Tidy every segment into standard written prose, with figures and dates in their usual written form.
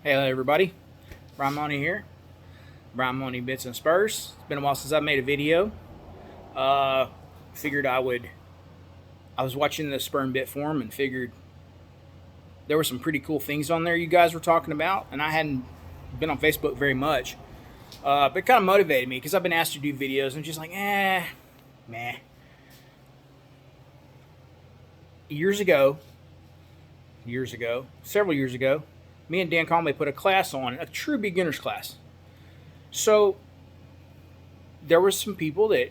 Hey everybody, Brian Money here. Brian Money Bits and Spurs. It's been a while since I made a video. Figured I was watching the Spur and Bit forum and figured there were some pretty cool things on there you guys were talking about, and I hadn't been on Facebook very much. But it kind of motivated me because I've been asked to do videos and just like, meh. Several years ago, me and Dan Conway put a class on, a true beginner's class. So there were some people that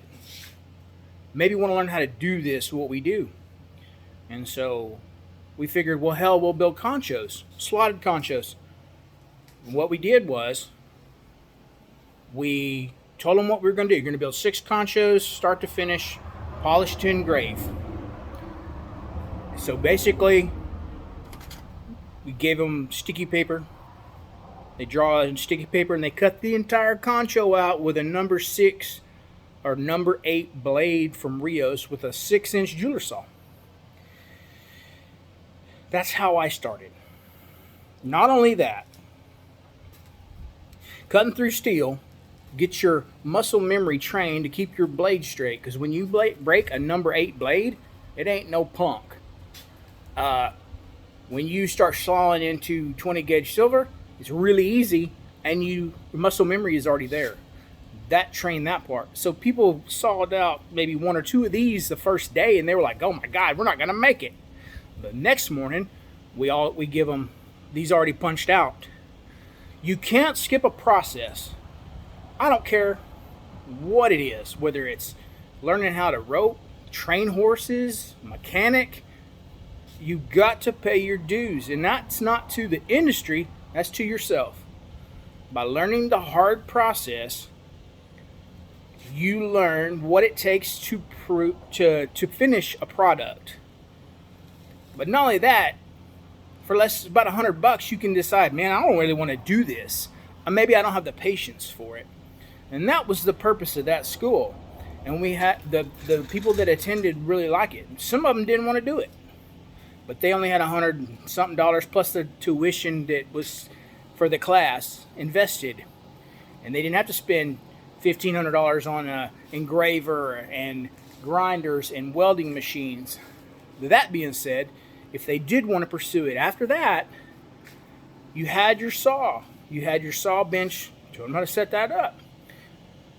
maybe want to learn how to do this, what we do. And so we figured, well, hell, we'll build conchos, slotted conchos. And what we did was we told them what we were going to do. You're going to build 6 conchos, start to finish, polish to engrave. So basically, we gave them sticky paper. They draw in sticky paper and they cut the entire concho out with a number 6 or number 8 blade from Rios with a 6-inch jeweler saw. That's how I started. Not only that, cutting through steel gets your muscle memory trained to keep your blade straight, because when you break a number 8 blade, it ain't no punk. When you start sawing into 20 gauge silver, it's really easy, and your muscle memory is already there. That trained that part. So people sawed out maybe 1 or 2 of these the first day, and they were like, "Oh my God, we're not gonna make it." The next morning, we give them these already punched out. You can't skip a process. I don't care what it is, whether it's learning how to rope, train horses, mechanic. You got to pay your dues, and that's not to the industry, that's to yourself. By learning the hard process, you learn what it takes to finish a product. But not only that, for about $100, you can decide, man, I don't really want to do this. Or maybe I don't have the patience for it. And that was the purpose of that school. And we had the people that attended really like it. Some of them didn't want to do it, but they only had $100-something plus the tuition that was for the class invested, and they didn't have to spend $1,500 on an engraver and grinders and welding machines. That being said, if they did want to pursue it after that, you had your saw. You had your saw bench. Told them how to set that up.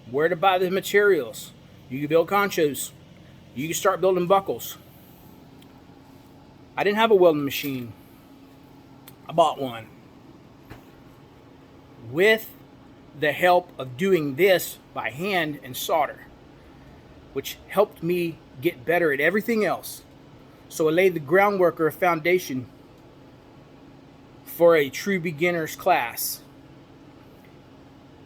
Where to buy the materials. You could build conchos. You could start building buckles. I didn't have a welding machine. I bought one. With the help of doing this by hand and solder, which helped me get better at everything else. So it laid the groundwork or a foundation for a true beginner's class.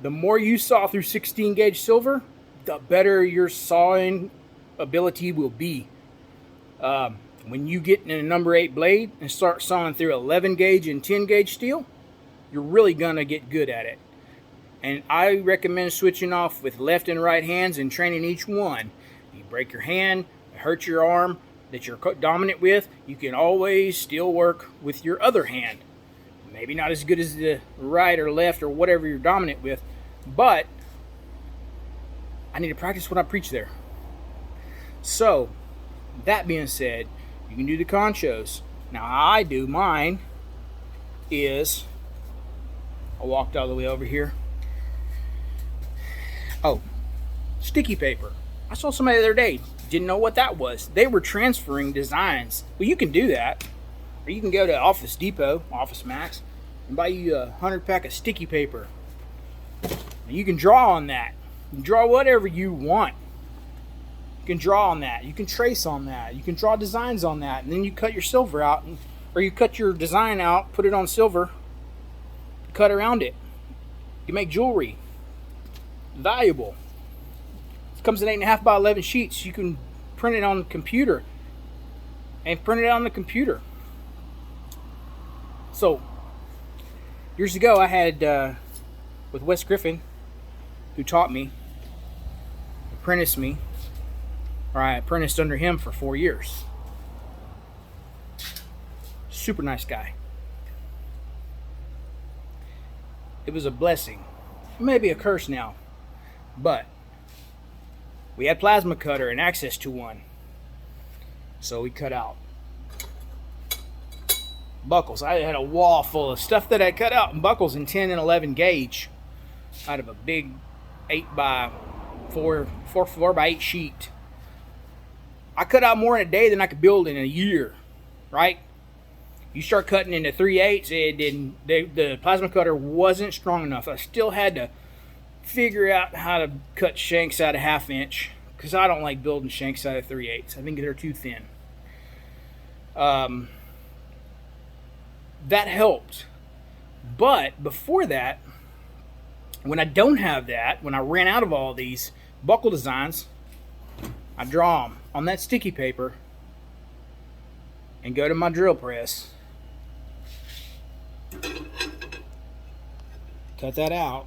The more you saw through 16 gauge silver, the better your sawing ability will be. When you get in a number 8 blade and start sawing through 11 gauge and 10 gauge steel, you're really gonna get good at it. And I recommend switching off with left and right hands and training each one. You break your hand, hurt your arm that you're dominant with, you can always still work with your other hand. Maybe not as good as the right or left or whatever you're dominant with, but I need to practice what I preach there. So, that being said, you can do the conchos. Now, how I do mine is, I walked all the way over here. Oh, sticky paper. I saw somebody the other day, didn't know what that was. They were transferring designs. Well, you can do that. Or you can go to Office Depot, Office Max, and buy you a 100-pack of sticky paper. And you can draw on that. You can draw whatever you want. You can draw on that. You can trace on that. You can draw designs on that. And then you cut your silver out, or you cut your design out, put it on silver, cut around it. You make jewelry. Valuable. It comes in 8.5 by 11 sheets. You can print it on the computer. So, years ago I had, with Wes Griffin, who taught me, apprenticed me, or I apprenticed under him for 4 years. Super nice guy. It was a blessing. Maybe a curse now. But we had plasma cutter and access to one. So we cut out buckles. I had a wall full of stuff that I cut out in buckles in 10 and 11 gauge out of a big 8 by 4 by 8 sheet. I cut out more in a day than I could build in a year, right? You start cutting into 3/8, the plasma cutter wasn't strong enough. I still had to figure out how to cut shanks out of 1/2 inch because I don't like building shanks out of 3/8. I think they're too thin. That helped. But before that, when I don't have that, when I ran out of all these buckle designs, I draw them on that sticky paper and go to my drill press, cut that out.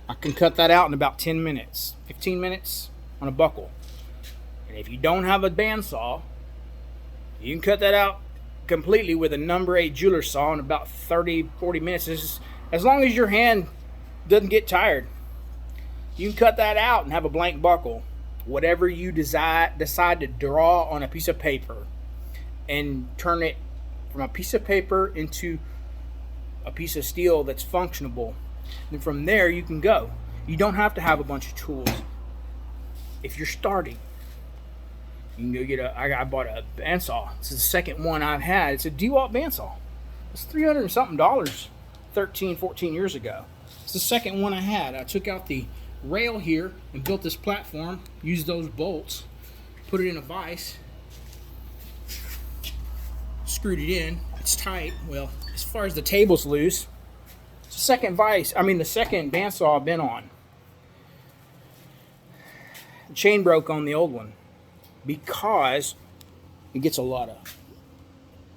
I can cut that out in about 10 minutes, 15 minutes on a buckle. And if you don't have a bandsaw, you can cut that out completely with a number 8 jeweler saw in about 30-40 minutes. As long as your hand doesn't get tired, you can cut that out and have a blank buckle. Whatever you decide to draw on a piece of paper and turn it from a piece of paper into a piece of steel that's functionable. And from there you can go. You don't have to have a bunch of tools. If you're starting, you can go get I bought a bandsaw. It's the second one I've had. It's a DeWalt bandsaw. It's $300 and something, 13-14 years ago. It's the second one I had. I took out the rail here and built this platform, used those bolts, put it in a vise, screwed it in. It's tight. Well, as far as the table's loose, it's the second bandsaw I've been on. The chain broke on the old one because it gets a lot of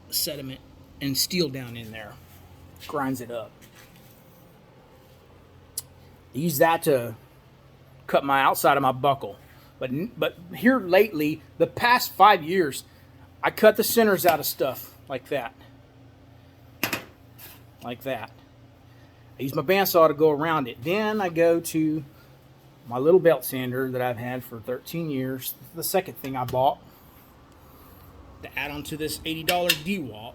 sediment and steel down in there, grinds it up. I use that to cut my outside of my buckle. But here lately, the past 5 years, I cut the centers out of stuff like that. Like that. I use my bandsaw to go around it. Then I go to my little belt sander that I've had for 13 years. The second thing I bought to add on to this $80 DeWalt.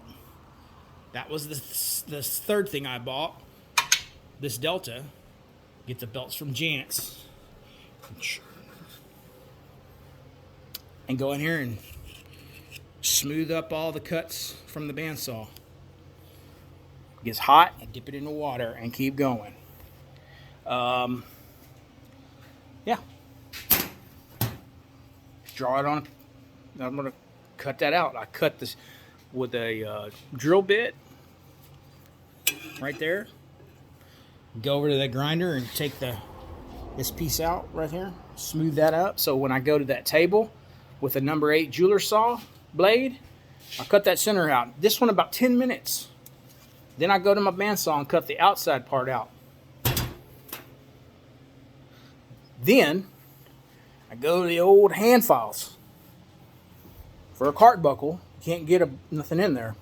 That was the third thing I bought. This Delta. Get the belts from Jantz. And go in here and smooth up all the cuts from the bandsaw. It gets hot, and dip it in the water and keep going. Yeah. Draw it on. I'm going to cut that out. I cut this with a drill bit right there. Go over to that grinder and take this piece out right here. Smooth that up. So when I go to that table with a number 8 jeweler saw blade, I cut that center out. This one about 10 minutes. Then I go to my bandsaw and cut the outside part out. Then I go to the old hand files. For a cart buckle, you can't get nothing in there.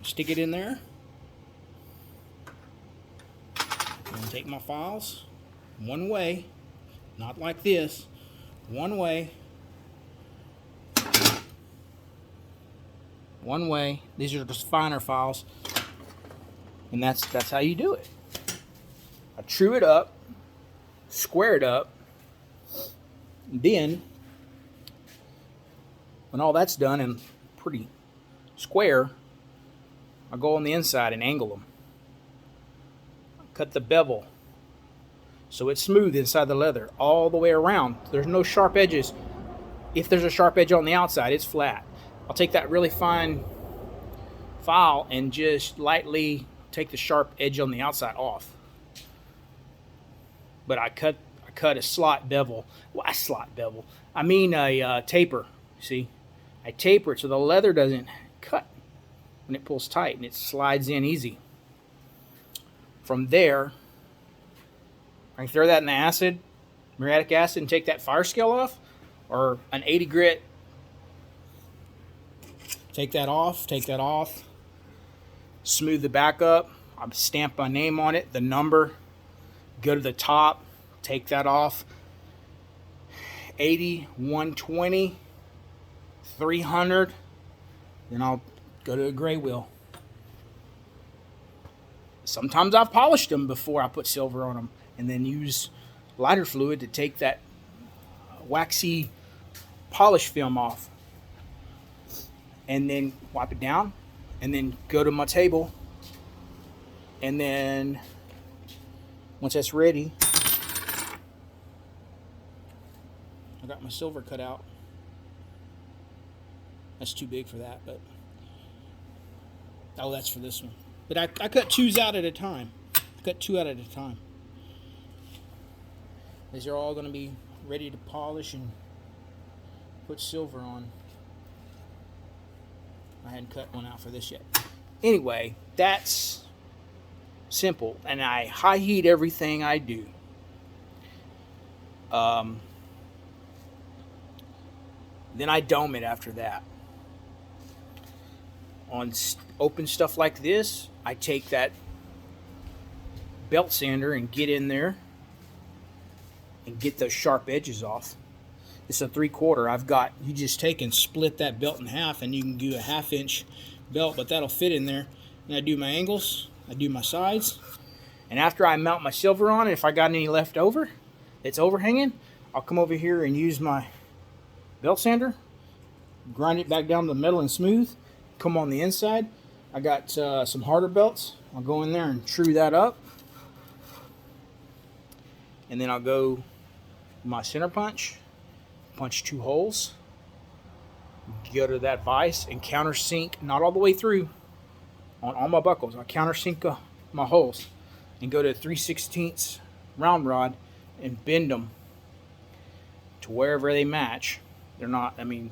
Stick it in there. And take my files one way, not like this, one way. One way. These are just finer files. And that's how you do it. I true it up, square it up, and then when all that's done and pretty square, I go on the inside and angle them. Cut the bevel so it's smooth inside the leather all the way around. There's no sharp edges. If there's a sharp edge on the outside, it's flat. I'll take that really fine file and just lightly take the sharp edge on the outside off. But I cut a slot bevel. Well, a slot bevel. I mean a taper. See, I taper it so the leather doesn't cut when it pulls tight and it slides in easy. From there, I can throw that in the acid, muriatic acid, and take that fire scale off, or an 80 grit. Take that off, smooth the back up. I stamp my name on it, the number, go to the top, take that off. 80, 120, 300. Then I'll go to a gray wheel. Sometimes I've polished them before I put silver on them, and then use lighter fluid to take that waxy polish film off, and then wipe it down, and then go to my table, and then once that's ready, I got my silver cut out. That's too big for that, but oh, that's for this one. But I cut 2s out at a time. Cut 2 out at a time. These are all going to be ready to polish and put silver on. I hadn't cut one out for this yet. Anyway, that's simple, and I high heat everything I do. Then I dome it after that. On open stuff like this, I take that belt sander and get in there and get those sharp edges off. It's a 3/4. You just take and split that belt in half, and you can do a 1/2 inch belt, but that'll fit in there. And I do my angles, I do my sides, and after I mount my silver on, if I got any left over that's overhanging, I'll come over here and use my belt sander, grind it back down to the metal and smooth, come on the inside. I got some harder belts. I'll go in there and true that up, and then I'll go my center punch 2 holes, go to that vise and countersink, not all the way through on all my buckles. I countersink my holes and go to 3/16 round rod and bend them to wherever they match. They're not, I mean,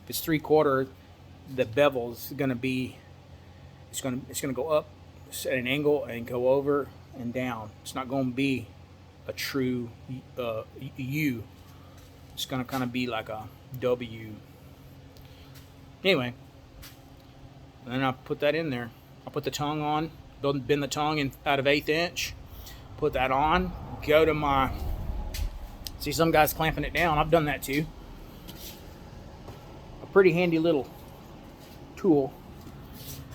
if it's 3/4, the bevel is going to be, it's going to go up at an angle and go over and down. It's not going to be a true U. It's going to kind of be like a W. Anyway, and then I'll put that in there. I'll put the tongue on, bend the tongue out of 1/8 inch, put that on, go to my, see some guys clamping it down. I've done that too. A pretty handy little tool.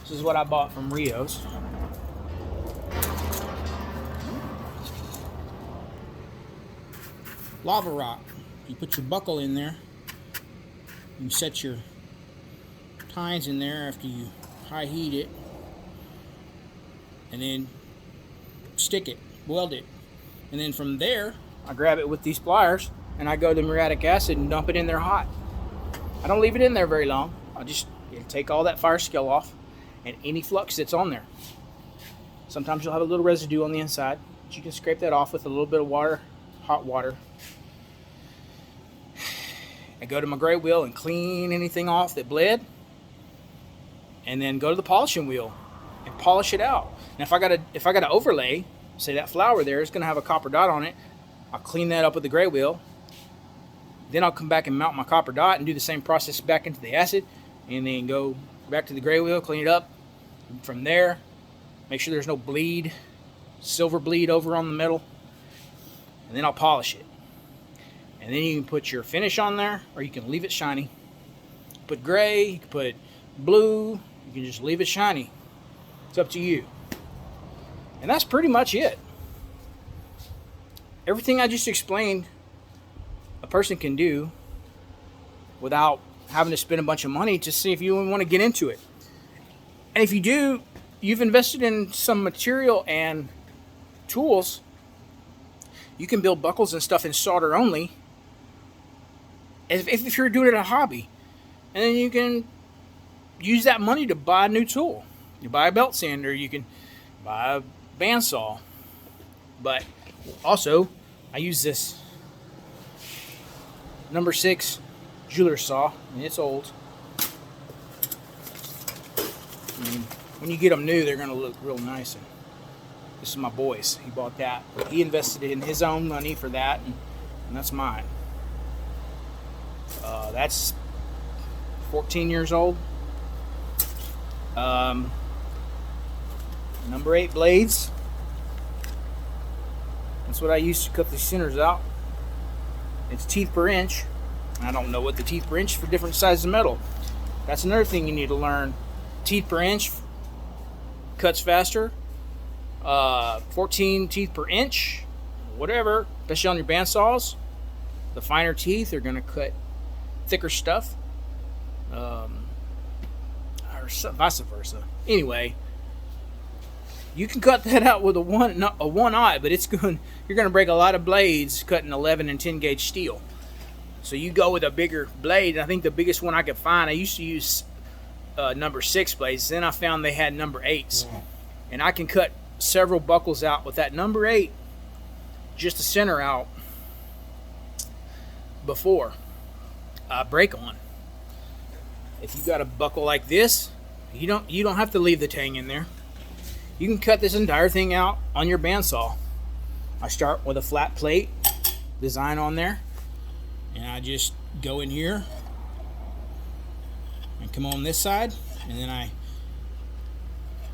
This is what I bought from Rio's. Lava rock. You put your buckle in there. You set your tines in there after you high heat it, and then stick it, weld it, and then from there I grab it with these pliers and I go to muriatic acid and dump it in there hot. I don't leave it in there very long. I just take all that fire scale off and any flux that's on there. Sometimes you'll have a little residue on the inside, but you can scrape that off with a little bit of water, hot water. I go to my gray wheel and clean anything off that bled, and then go to the polishing wheel and polish it out. And if I got to overlay, say that flower there is going to have a copper dot on it, I'll clean that up with the gray wheel. Then I'll come back and mount my copper dot and do the same process back into the acid, and then go back to the gray wheel, clean it up. And from there, make sure there's no bleed, silver bleed over on the metal, and then I'll polish it. And then you can put your finish on there, or you can leave it shiny. Put gray, you can put blue, you can just leave it shiny. It's up to you. And that's pretty much it. Everything I just explained, a person can do without having to spend a bunch of money to see if you want to get into it. And if you do, you've invested in some material and tools. You can build buckles and stuff in solder only, if you're doing it a hobby. And then you can use that money to buy a new tool. You buy a belt sander, you can buy a bandsaw. But also, I use this number 6 jeweler's saw, and it's old. And when you get them new, they're going to look real nice. And this is my boy's. He bought that. He invested in his own money for that, and that's mine. That's 14 years old. Number 8 blades. That's what I use to cut the centers out. It's teeth per inch. I don't know what the teeth per inch for different sizes of metal. That's another thing you need to learn. Teeth per inch cuts faster. 14 teeth per inch, whatever, especially on your bandsaws. The finer teeth are going to cut thicker stuff, or vice versa. Anyway, you can cut that out with a one eye, but you're going to break a lot of blades cutting 11 and 10 gauge steel. So you go with a bigger blade. I think the biggest one I could find, I used to use number 6 blades. Then I found they had number 8s, and I can cut several buckles out with that number 8, just the center out before I break on. If you got a buckle like this, you don't have to leave the tang in there. You can cut this entire thing out on your bandsaw. I start with a flat plate design on there, and I just go in here and come on this side, and then I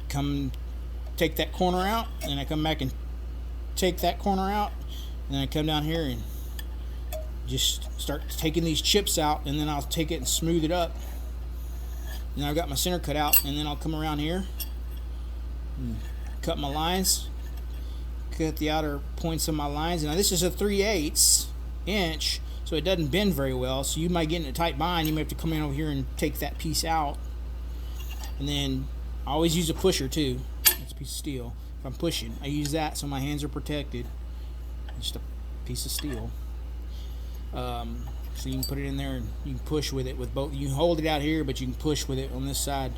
come take that corner out, and then I come back and take that corner out, and then I come down here and just start taking these chips out, and then I'll take it and smooth it up. And I've got my center cut out, and then I'll come around here and cut my lines, cut the outer points of my lines. Now this is a 3/8 inch, so it doesn't bend very well, so you might get in a tight bind. You might have to come in over here and take that piece out. And then I always use a pusher too. It's a piece of steel. If I'm pushing, I use that so my hands are protected. It's just a piece of steel. So you can put it in there and you can push with it with both. You can hold it out here, but you can push with it on this side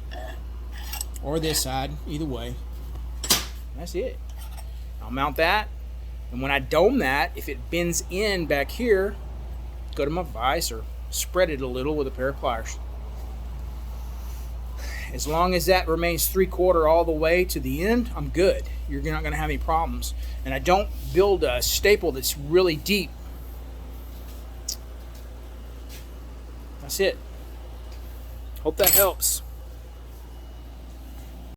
or this side, either way. That's it. I'll mount that, and when I dome that, if it bends in back here, go to my vise or spread it a little with a pair of pliers. As long as that remains 3/4 all the way to the end, I'm good. You're not going to have any problems. And I don't build a staple that's really deep. That's it. Hope that helps.